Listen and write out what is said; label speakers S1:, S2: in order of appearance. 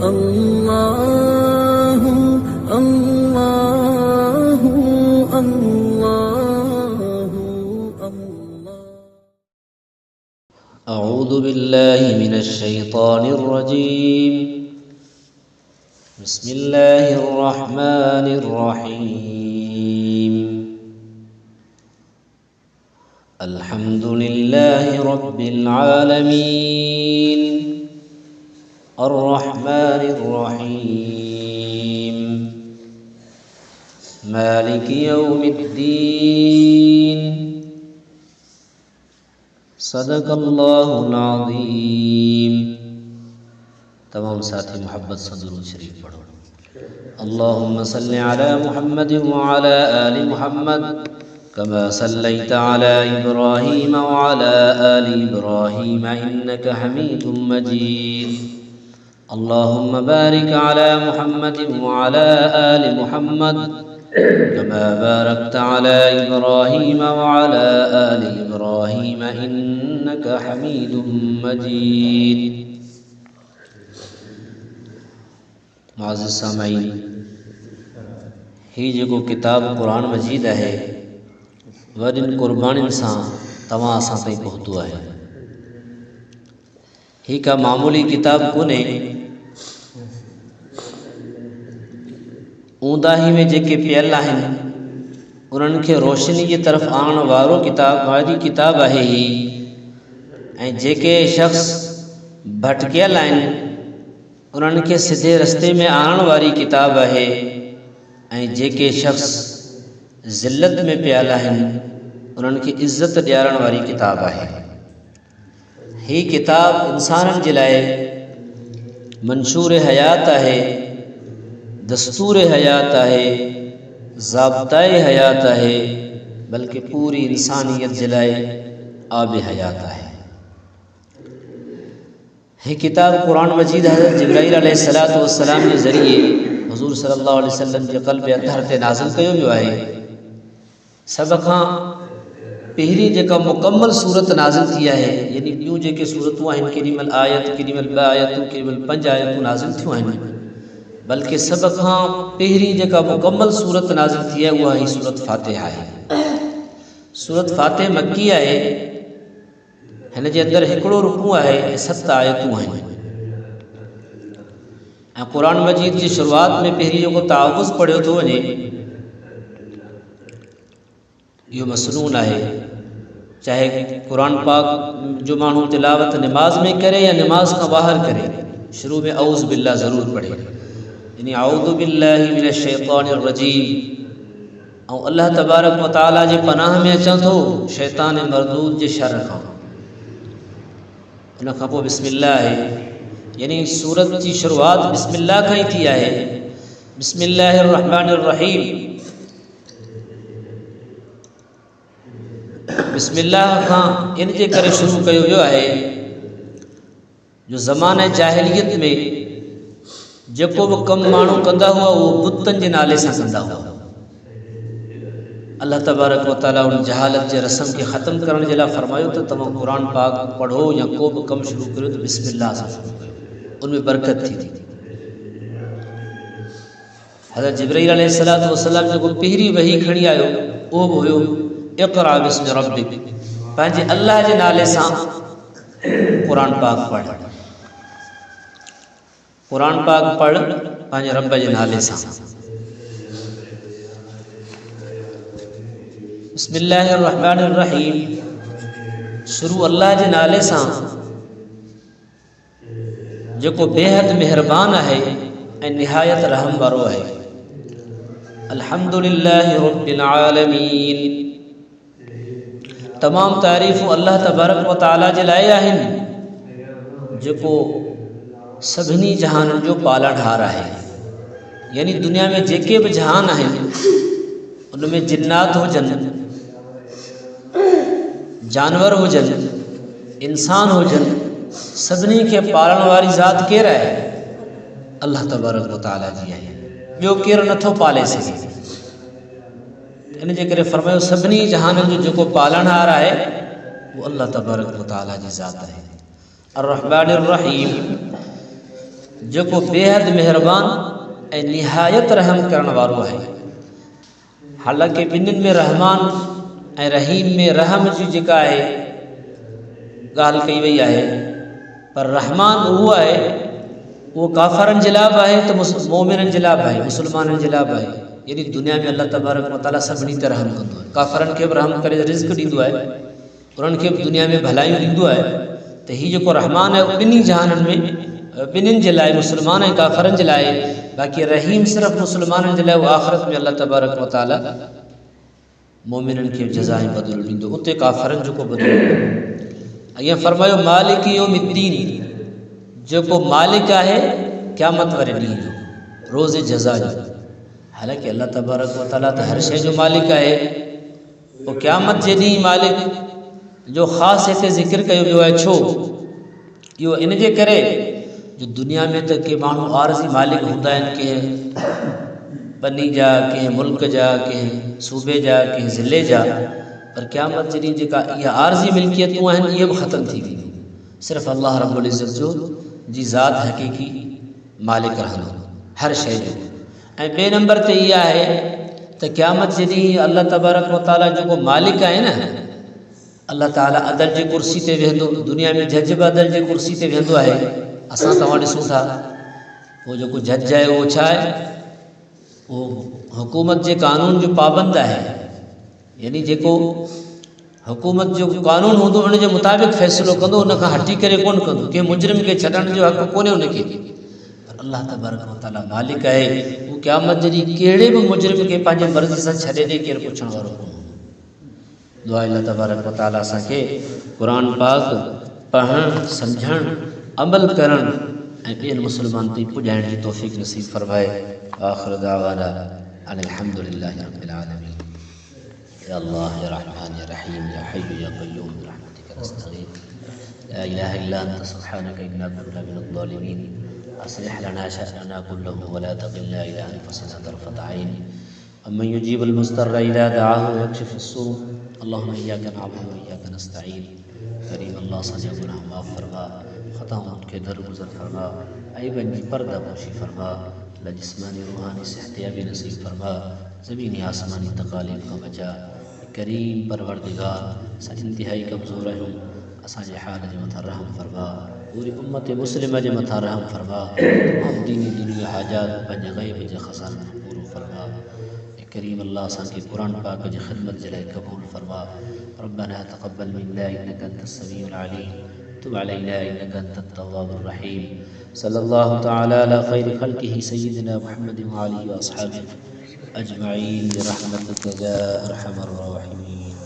S1: अल्लाहु अल्लाहु अल्लाहु अल्लाह।
S2: अऊज़ु बिल्लाहि मिनश शैतानिर रजीम। बिस्मिल्लाहिर रहमानिर रहीम। अल्हम्दुलिल्लाहि रब्बिल आलमीन अर्रहमानिर रहीम मालिकि यौमिद्दीन। सदक़ल्लाहुल अज़ीम। तमाम साथी मोहब्बत से दुरूद शरीफ पढ़ो। अल्लाहुम्मा सल्लि अला मुहम्मद व अला आलि मुहम्मद कमा सल्लैता अला इब्राहीम व अला आलि इब्राहीम इन्नका हमीदुम मजीद। अल्लाहुम्मा बारिक अला मुहम्मद व अला आलि मुहम्मद कमा बारकता अला इब्राहीम व अला आलि इब्राहीम इन्नका हमीदुम मजीद। मुअज़्ज़िज़ सामईन, ही जेको किताब कुरान मजीद है वॾिन कुर्बानियुनि सां तव्हां असां ताईं पहुतो आहे। ही का मामूली किताब कोन्हे। ऊंदाही में जेके पियल आहिनि उन्हनि खे रोशनी जी तरफ़ आणण वारो वारी किताब आहे ही। ऐं जेके शख़्स भटकियल आहिनि उन्हनि खे सिधे रस्ते में आणण वारी किताब आहे। ऐं जेके शख़्स ज़िल्लत में पियल आहिनि उन्हनि खे इज़्ज़त ॾियारण वारी किताब आहे। ही किताब इंसाननि जे लाइ मंशूर हयात आहे, दस्तूर हयात आहे, ज़ाब्ताए हयात आहे, बल्कि पूरी इंसानियत जे लाइ आब हयात आहे। ही किताब कुरान मजीद हज़रत जिब्राईल अलैहिस्सलातु वस्सलाम जे ज़रिए हुज़ूर सल्लल्लाहु अलैहि वसल्लम जे क़ल्ब अतहर ते नाज़िल कयो वियो आहे। सभ खां पहिरीं जेका मुकम्मल सूरत नाज़िल थी आहे, यानी ॿियूं जेके सूरतूं आहिनि केॾीमहिल आयत, केॾीमहिल 2 आयतूं, केॾीमहिल 5 आयतूं नाज़िल थियूं आहिनि, बल्कि सभ खां पहिरीं जेका मुकम्मल सूरत नाज़िल थी आहे उहा ही सूरत फ़ातिहा आहे। सूरत फ़ातिह मक्की आहे। हिन जे अंदरि हिकिड़ो रुकू आहे ऐं 7 आयतूं आहिनि। ऐं क़ुरान मजीद जी शुरूआत में पहिरीं जेको तावुज़ पढ़ियो थो वञे इहो मसनून आहे। चाहे क़ुरान पाक जो माण्हू तिलावत नमाज में करे या नमाज खां ॿाहिरि करे, शुरू में औज़ु बिल्लाह ज़रूरु पढ़े, यानी औज़ु बिल्लाहि मिनश शैतानिर रजीम। ऐं अल्लाह तबारक व तआला जे पनाह में अचां थो शैतान मरदूद जे शर खां। उन खां पोइ बिस्मिल्लाह आहे, यानी सूरत जी शुरूआत बिस्मिल्लाह खां ई थी आहे। बिस्मिल्लाहिर रहमानिर रहीम। बिस्मिल्लाह खां इन जे करे शुरू कयो वियो आहे जो ज़माने जाहिलियत में जेको बि कमु माण्हू कंदा हुआ उहो बुतनि जे नाले सां कंदा हुआ। अल्लाह तबारक व तआला उन जहालत जे रस्म खे ख़त्म करण जे लाइ फरमायो त तव्हां क़ुरान पाक पढ़ो या को बि कमु शुरू करियो त बिस्मिल्लाह सां शुरू कयो, उनमें बरकत थींदी। हज़रत जिब्राईल अलैहिस्सलातु वस्सलाम जेको पहिरीं वही खणी आयो उहो बि हुयो इक़रा बिस्मि रब्बिक, पंहिंजे अल्लाह जे नाले सां क़ुरान पाक पढ़, क़ुरान पाक पढ़ पंहिंजे रब जे नाले सां। बिस्मिल्लाहिर रहमानिर रहीम, शुरू अल्लाह जे नाले सां जेको बेहद मेहरबान आहे ऐं निहायत रहम वारो आहे। अल्हम्दुलिल्लाहि रब्बिल आलमीन। तमाम तारीफ़ूं अल्लाह तबारक व तआला जे लाइ आहिनि जेको सभिनी जहाननि जो पालनहार आहे। यानी दुनिया में जेके बि जहान आहिनि उनमें जिन्नात हुजनि, जानवर हुजनि, इंसान हुजनि, सभिनी खे पालण वारी ज़ात केरु आहे? अल्लाह तबारक व तआला जी आहे। ॿियो केरु नथो पाले सघे। इन जे करे फरमायो सभिनी जहाननि जो जेको पालनहार आहे वो अल्लाह तबारक व तआला जी ज़ात आहे। अर्रहमानिर रहीम। जेको बेहद मेहरबान ऐं निहायत रहम करण वारो आहे। हालांकि ॿिन्हिनि में रहमान ऐं रहीम में रहम जी जेका आहे ॻाल्हि कई वई आहे, पर रहमान उहो आहे उहो काफ़रनि जे लाइ बि आहे त मोमिननि जे लाइ बि आहे, मुस्लमाननि जे लाइ बि आहे। यानी दुनिया में अल्लाह तबारक व तआला सभिनी ते रहम कंदो आहे। काफ़रनि खे बि रहम करे रिज़्क़ ॾींदो आहे, उन्हनि खे बि दुनिया में भलायूं ॾींदो आहे। त हीउ जेको रहमान आहे ॿिन्ही जहाननि में, ॿिन्हिनि जे लाइ, मुस्लमान ऐं काफ़रनि जे लाइ। बाक़ी रहीम सिर्फ़ु मुस्लमाननि जे लाइ, उहो आख़िरत में अल्लाह तबारक व तआला मोमिननि खे जज़ा ऐं बदिलो ॾींदो, उते काफ़रनि जो को बदिलो। ईअं फरमायो मालिक यौमिद्दीन, जेको मालिक आहे क़यामत वारे ॾींहं जो, रोज़े जज़ा जो। हालांकि अल्लाह तबारक व तआला त हर शइ जो मालिक आहे, पोइ क़यामत जे ॾींहुं मालिक जो ख़ासि हिते ज़िक्र कयो वियो आहे। छो? इहो इन जे करे जो दुनिया में त के माण्हू आरज़ी मालिक हूंदा आहिनि, कंहिं बनी जा, कंहिं मुल्क जा, कंहिं सूबे जा, कंहिं ज़िले जा, पर क़यामत जे ॾींहुं जेका इहा आरज़ी मिल्कियतूं आहिनि इहे बि ख़तमु थी वेंदियूं। सिर्फ़ु अल्लाह रब्बुल इज़्ज़त जो जी ज़ात हक़ीक़ी मालिक रहंदो हर शइ जो। ऐं ॿिए नंबर ते इहा आहे त क़यामत जे ॾींहुं अल्लाह तबारक व तआला जेको मालिक आहे न, अल्लाह ताला अदल जी कुर्सी ते वेहंदो। दुनिया में जज बि अदल जी कुर्सी ते वेहंदो आहे। असां तव्हां ॾिसूं था, उहो जेको जज आहे उहो छा आहे, उहो हुकूमत जे कानून जो पाबंद आहे। यानी जेको हुकूमत जो कानून हूंदो उन जे मुताबिक़ फ़ैसिलो कंदो, उन खां हटी करे कोन कंदो। कंहिं मुजरिम खे छॾण जो हक़ कोन्हे उनखे। पर अल्लाह तबारक व तआला मालिक आहे, उहो क़यामत जे ॾींहुं कहिड़े बि मुजरिम खे पंहिंजे मर्ज़ी सां छॾे ॾे, केरु पुछण वारो कोन्हे। दुआ अल्लाह तबारक व तआला असांखे क़ुर पाक पढ़णु, सम्झणु, अमल करणु ऐं ॿियनि मुस्लमान ताईं पुॼाइण जी तौफ़ीक़ नसीब फरमाए। आख़िर दावाना अनिल हम्दुलिल्लाहि रब्बिल आलमीन। या अल्लाह या रहमान या रहीम या हय्यु या क़य्यूम बिरहमतिका नस्तगीथ ला इलाहा इल्ला अंता सुब्हानका इन्ना कुन्ना मिनज़ ज़ालिमीन। अस्लिह लना शअनना कुल्लहु व ला तकिलना इला अनफुसिना तरफ़त ऐन अम्मन युजीबुल मुज़्तर्रा इज़ा दअाहु व यक्शिफुस सू। अल्लाहुम्मा इय्याका नअबुदु व इय्याका नस्तईन। करीम अल्लाह असांजा गुनाह माफ़ फरमा, ख़ताउनि खे दरगुज़र फरमा, ऐबनि जी पर्दा पोशी फरमा, ला जिस्मानी रूहानी सेहतियाबी नसीब फरमा, ज़मीनी आसमानी तकालीफ खां बचा। करीम परवरदिगार, असां इंतिहाई कमज़ोर आहियूं, असांजे हाल जे मथां रहम फरमा, पूरी उम्मत मुस्लिम जे मथां रहम फरमा, तमामु दीनी दुनिया हाजात पंहिंजे ग़ैब जे ख़ज़ाननि खे पूरो फरमा। करीम अल्लाह असांखे क़ुर पाक जी ख़िदमत जे लाइ क़बूल फरमा। रब्बना तक़ब्बल मिन्ना इन्नका अंतस समीउल अलीम तुब अलैना इन्नका अंतत तव्वाबुर रहीम। सल्लल्लाहु तआला अला खैरि ख़ल्क़िही सय्यिदिना मुहम्मदिन व आलिहि व अस्हाबिहि अजमईन बिरहमतिका या अरहमर राहिमीन।